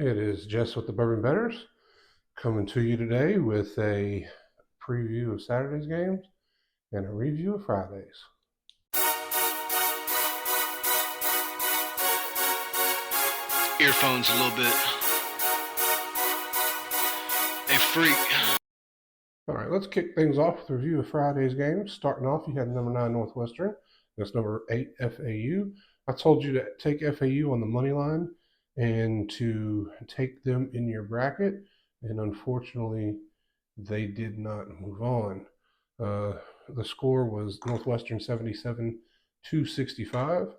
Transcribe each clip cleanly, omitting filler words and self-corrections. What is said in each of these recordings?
It is Jess with the Bourbon Betters coming to you today with a preview of Saturday's games and a review of Friday's. Earphones a little bit. Hey, freak. All right, let's kick things off with a review of Friday's games. Starting off, you had number 9 Northwestern. That's number 8 FAU. I told you to take FAU on the money line and to take them in your bracket, and unfortunately, they did not move on. The score was Northwestern 77 265.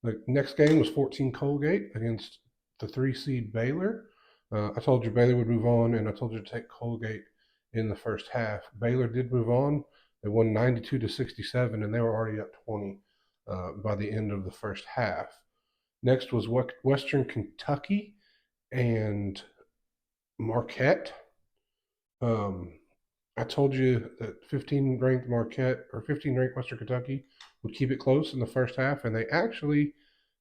The next game was 14 Colgate against the 3 seed Baylor. I told you Baylor would move on, and I told you to take Colgate in the first half. Baylor did move on. They won 92 to 67, and they were already up 20 by the end of the first half. Next was Western Kentucky and Marquette. I told you that 15 ranked Marquette or 15 ranked Western Kentucky would keep it close in the first half, and they actually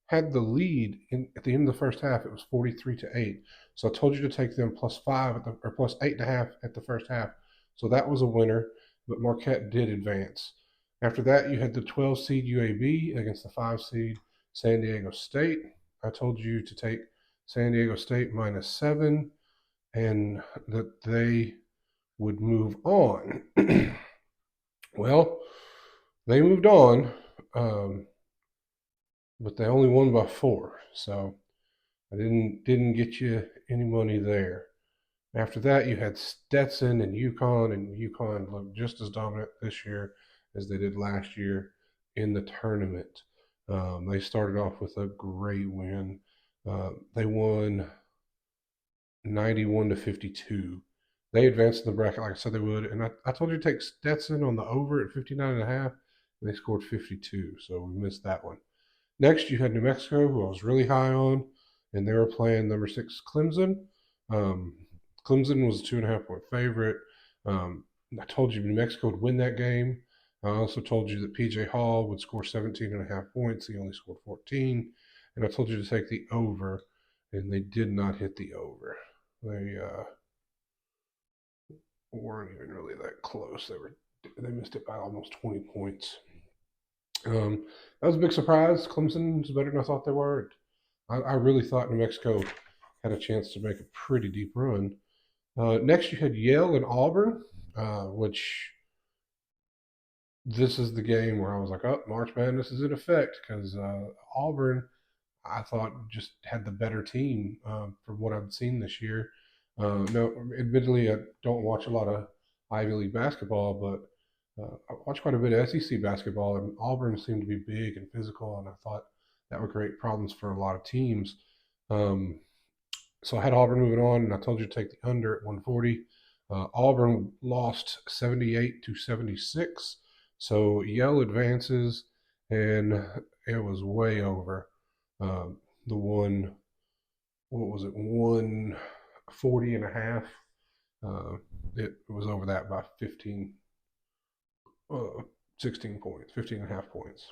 had the lead at the end of the first half. It was 43 to 8. So I told you to take them +5 or plus 8.5 at the first half. So that was a winner, but Marquette did advance. After that, you had the 12 seed UAB against the 5 seed San Diego State. I told you to take San Diego State -7 and that they would move on. Well, they moved on, but they only won by 4, so I didn't get you any money there. After that, you had Stetson and UConn looked just as dominant this year as they did last year in the tournament. They started off with a great win. They won 91 to 52. They advanced in the bracket like I said they would, and I told you to take Stetson on the over at 59.5, and they scored 52, so we missed that one. Next, you had New Mexico, who I was really high on, and they were playing number 6 Clemson. Clemson was a 2.5-point favorite. I told you New Mexico would win that game. I also told you that PJ Hall would score 17.5 points. He only scored 14. And I told you to take the over, and they did not hit the over. They weren't even really that close. They missed it by almost 20 points. That was a big surprise. Clemson's better than I thought they were. I really thought New Mexico had a chance to make a pretty deep run. Next, you had Yale and Auburn, which this is the game where I was like, oh, March Madness is in effect because Auburn, I thought, just had the better team from what I've seen this year. No, admittedly, I don't watch a lot of Ivy League basketball, but I watch quite a bit of SEC basketball, and Auburn seemed to be big and physical, and I thought that would create problems for a lot of teams. So I had Auburn moving on, and I told you to take the under at 140. Auburn lost 78 to 76, so Yale advances, and it was way over. The one, what was it, 140.5. It was over that by 16 points, 15.5 points.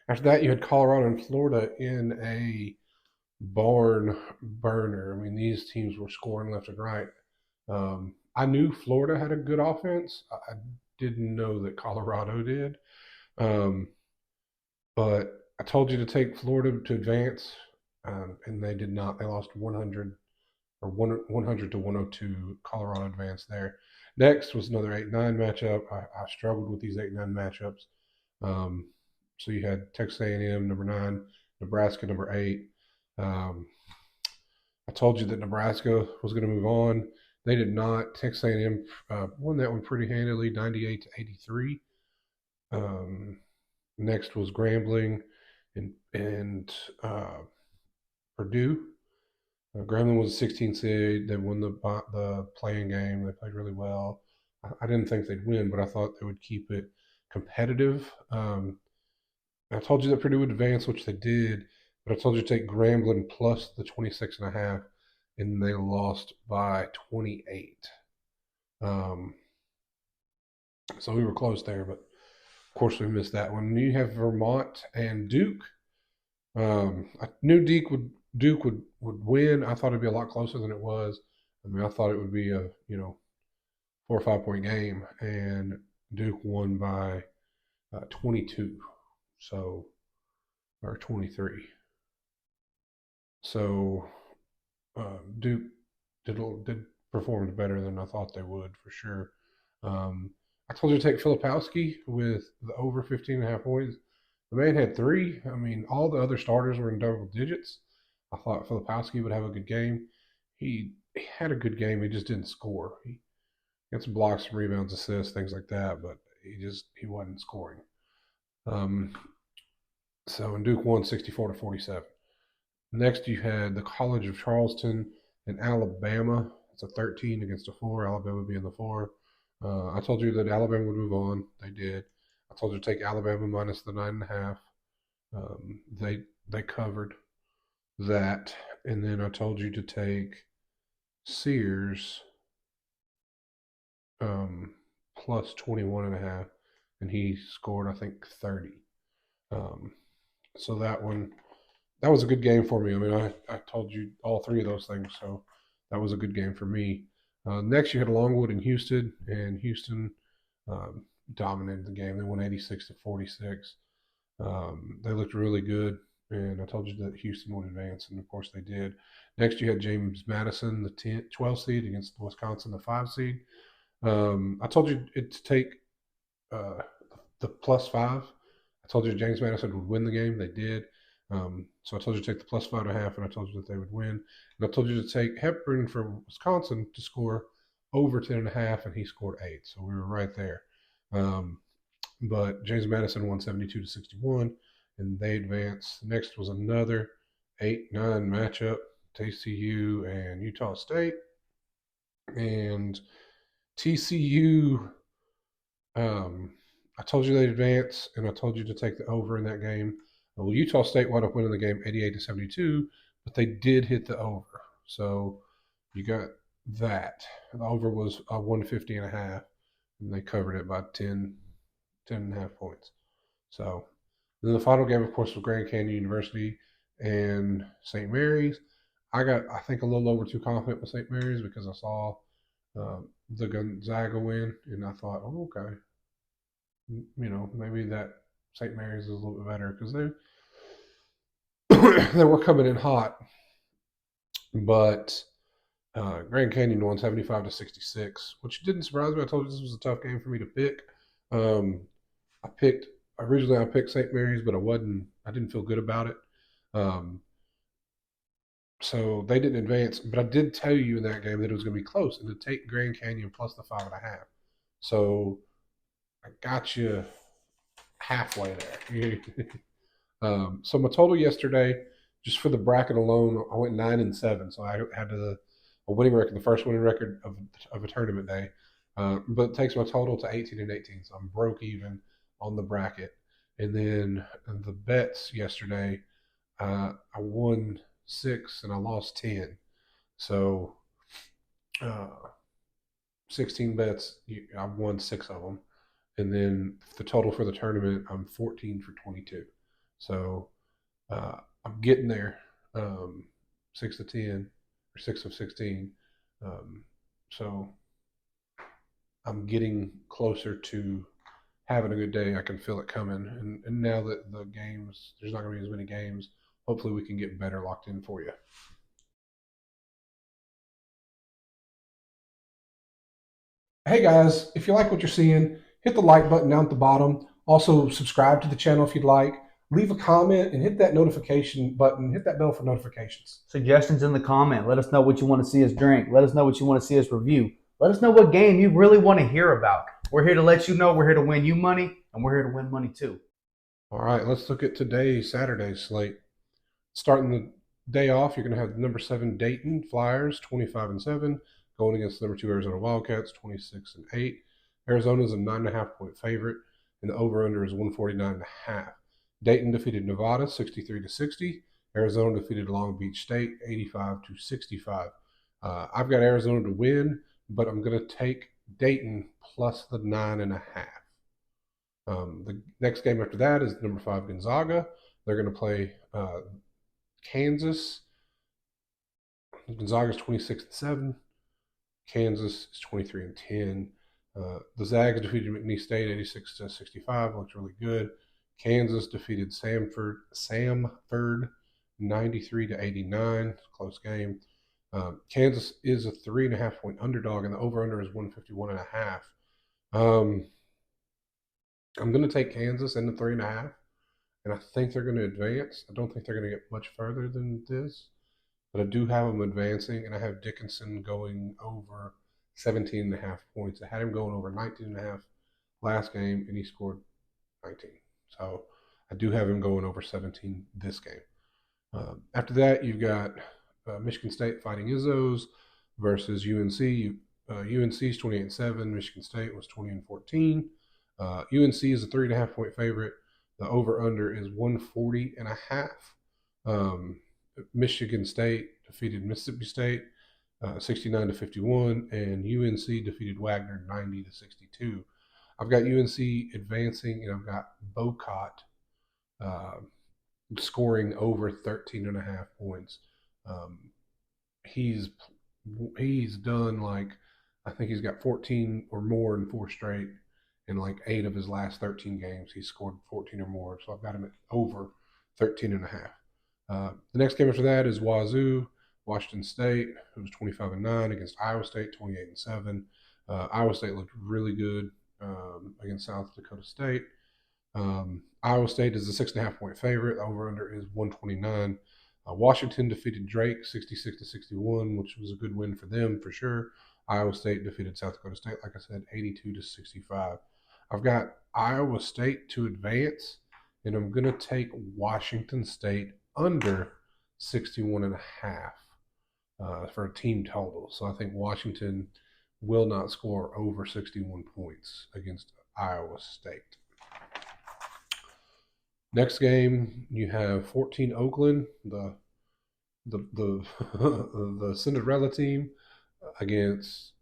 After that, you had Colorado and Florida in a barn burner. I mean, these teams were scoring left and right. I knew Florida had a good offense. I didn't know that Colorado did. Um, but I told you to take Florida to advance, and they did not. They lost 100 to 102. Colorado advanced there. Next was another 8-9 matchup. I struggled with these 8-9 matchups. So you had Texas A&M number 9, Nebraska number 8. I told you that Nebraska was going to move on. They did not. Texas A&M won that one pretty handily, 98 to 83. Next was Grambling and Purdue. Grambling was a 16 seed. They won the playing game. They played really well. I didn't think they'd win, but I thought they would keep it competitive. I told you that Purdue would advance, which they did, but I told you to take Grambling plus the 26.5, and they lost by 28. So we were close there, but of course we missed that one. And you have Vermont and Duke. I knew Duke would win. I thought it'd be a lot closer than it was. I mean, I thought it would be a 4 or 5 point game, and Duke won by 22, so or 23. So Duke did performed better than I thought they would for sure. Um, I told you to take Filipowski with the over 15.5 points. The man had three. I mean, all the other starters were in double digits. I thought Filipowski would have a good game. He had a good game. He just didn't score. He got some blocks, some rebounds, assists, things like that, but he wasn't scoring. Um, so and Duke won 64-47. Next, you had the College of Charleston and Alabama. It's a 13 against a 4. Alabama being the 4. I told you that Alabama would move on. They did. I told you to take Alabama minus the 9.5. They covered that, and then I told you to take Sears plus 21.5, and he scored I think 30. Um, so that was a good game for me. I mean, I told you all three of those things, so that was a good game for me. Next, you had Longwood and Houston um, dominated the game. They won 86-46. They looked really good, and I told you that Houston would advance, and of course they did. Next, you had James Madison, the 12 seed, against Wisconsin, the 5 seed. I told you to take uh, the +5. I told you James Madison would win the game. They did. So I told you to take the +5.5, and I told you that they would win. And I told you to take Hepburn for Wisconsin to score over 10.5, and he scored 8. So we were right there. But James Madison won 72-61, and they advanced. Next was another 8-9 matchup, TCU and Utah State. And TCU, I told you they'd advance, and I told you to take the over in that game. Well, Utah State wound up winning the game 88-72, but they did hit the over. So you got that. The over was 150.5, and they covered it by 10.5 points. So then the final game, of course, was Grand Canyon University and St. Mary's. I got, I think, a little over too confident with St. Mary's because I saw the Gonzaga win, and I thought, oh, okay, maybe that St. Mary's is a little bit better because they they were coming in hot, but Grand Canyon won 75-66, which didn't surprise me. I told you this was a tough game for me to pick. Um, I picked originally I picked St. Mary's, but I didn't feel good about it. Um, so they didn't advance, but I did tell you in that game that it was going to be close and to take Grand Canyon plus the 5.5. So I got you halfway there. So my total yesterday, just for the bracket alone, I went 9-7. So I had a winning record, the first winning record of a tournament day. But it takes my total to 18-18. So I'm broke even on the bracket. And then the bets yesterday, I won 6 and I lost 10. So 16 bets, I won 6 of them. And then the total for the tournament, I'm 14 for 22. So I'm getting there. 6 of 10 or 6 of 16. Um, so I'm getting closer to having a good day. I can feel it coming. And now that the games, there's not going to be as many games, hopefully we can get better locked in for you. Hey guys, if you like what you're seeing, hit the like button down at the bottom. Also, subscribe to the channel if you'd like. Leave a comment and hit that notification button. Hit that bell for notifications. Suggestions in the comment. Let us know what you want to see us drink. Let us know what you want to see us review. Let us know what game you really want to hear about. We're here to let you know. We're here to win you money, and we're here to win money too. All right, let's look at today's Saturday slate. Starting the day off, you're going to have number 7 Dayton Flyers, 25-7, going against number 2 Arizona Wildcats, 26-8. Arizona is a 9.5 point favorite, and the over/under is 149.5. Dayton defeated Nevada 63-60. Arizona defeated Long Beach State 85-65. I've got Arizona to win, but I'm going to take Dayton plus the 9.5. The next game after that is number 5 Gonzaga. They're going to play Kansas. Gonzaga's 26-7. Kansas is 23-10. The Zags defeated McNeese State 86-65. Looked really good. Kansas defeated Samford 93-89. Close game. Kansas is a 3.5 point underdog, and the over/under is 151.5. Um, I'm going to take Kansas in the 3.5, and I think they're going to advance. I don't think they're going to get much further than this, but I do have them advancing, and I have Dickinson going over 17.5 points. I had him going over 19.5 last game, and he scored 19. So I do have him going over 17 this game. After that, you've got Michigan State fighting Izzos versus UNC. UNC's 28-7. Michigan State was 20-14. UNC is a 3.5 point favorite. The over/under is 140.5. Michigan State defeated Mississippi State 69-51, and UNC defeated Wagner 90-62. I've got UNC advancing, and I've got Bocott uh, scoring over 13.5 points. Um, he's done like, I think he's got 14 or more in 4 straight. In like 8 of his last 13 games, he's scored 14 or more. So I've got him at over 13.5. The next game after that is Washington State, who was 25-9 against Iowa State, 28-7. Iowa State looked really good against South Dakota State. Iowa State is a 6.5 point favorite. The over/under is 129. Washington defeated Drake 66-61, which was a good win for them for sure. Iowa State defeated South Dakota State, like I said, 82-65. I've got Iowa State to advance, and I'm going to take Washington State under 61.5 for a team total. So I think Washington will not score over 61 points against Iowa State. Next game, you have 14 Oakland, the the Cinderella team, against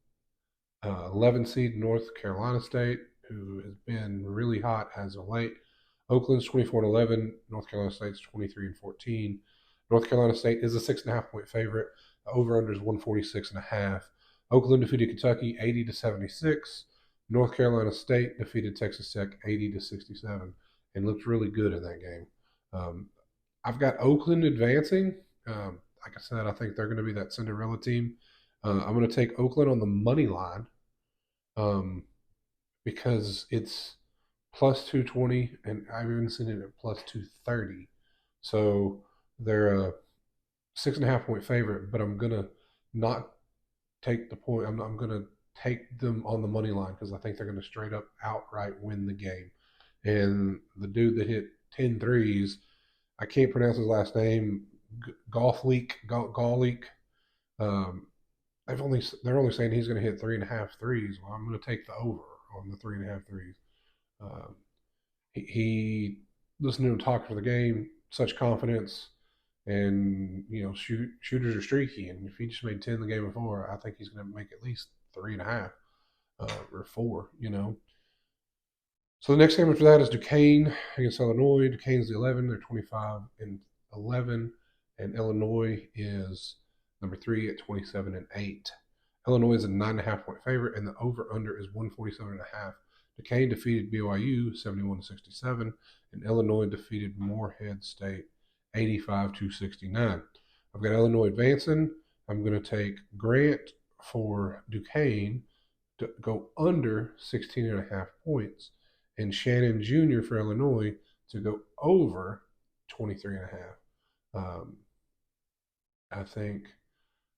11 seed North Carolina State, who has been really hot as of late. Oakland's 24-11. North Carolina State's 23-14. North Carolina State is a 6.5 point favorite. The over/under is 146.5. Oakland defeated Kentucky 80-76. North Carolina State defeated Texas Tech 80-67, and looked really good in that game. I've got Oakland advancing. Like I said, I think they're going to be that Cinderella team. I'm going to take Oakland on the money line because it's plus 220, and I've even seen it at plus 230. So they're a 6.5 point favorite, but I'm going to not take the point. I'm going to take them on the money line because I think they're going to straight up outright win the game. And the dude that hit 10 threes, I can't pronounce his last name, Golfleak. Um, they're only saying he's going to hit 3.5 threes. Well, I'm going to take the over on the 3.5 threes. Um, he listened to him talk for the game, such confidence, and shooters are streaky. And if he just made 10 the game before, I think he's going to make at least 3.5 or 4. So the next game after that is Duquesne against Illinois. Duquesne's the 11; they're 25-11, and Illinois is number 3 at 27-8. Illinois is a 9.5 point favorite, and the over/under is 147.5. Duquesne defeated BYU 71-67, and Illinois defeated Morehead State 85-69. I've got Illinois advancing. I'm going to take Grant for Duquesne to go under 16.5 points, and Shannon Jr. for Illinois to go over 23.5. I think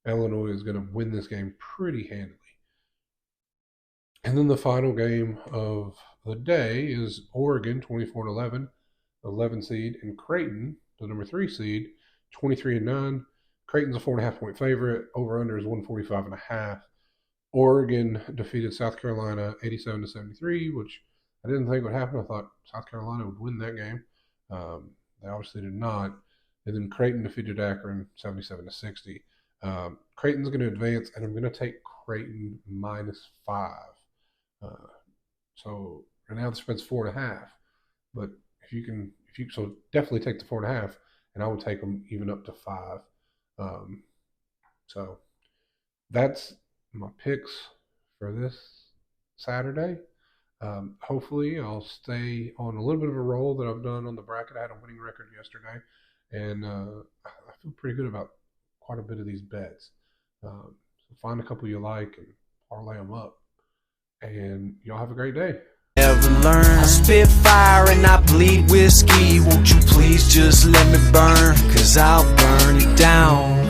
Illinois is going to win this game pretty handily. And then the final game of the day is Oregon 24-11, 11 seed, and Creighton, the number 3 seed, 23-9. Creighton's a 4.5 point favorite. Over under is 145.5. Oregon defeated South Carolina 87-73, which I didn't think would happen. I thought South Carolina would win that game. They obviously did not. And then Creighton defeated Akron 77-60. Creighton's going to advance, and I'm going to take Creighton -5. So right now the spread's 4.5. But so definitely take the 4.5, and I would take them even up to 5. So that's my picks for this Saturday. Hopefully, I'll stay on a little bit of a roll that I've done on the bracket. I had a winning record yesterday, and I feel pretty good about quite a bit of these bets. So find a couple you like and parlay them up. And y'all have a great day. Never learn. I spit fire and I bleed whiskey. Won't you please just let me burn? 'Cause I'll burn you down.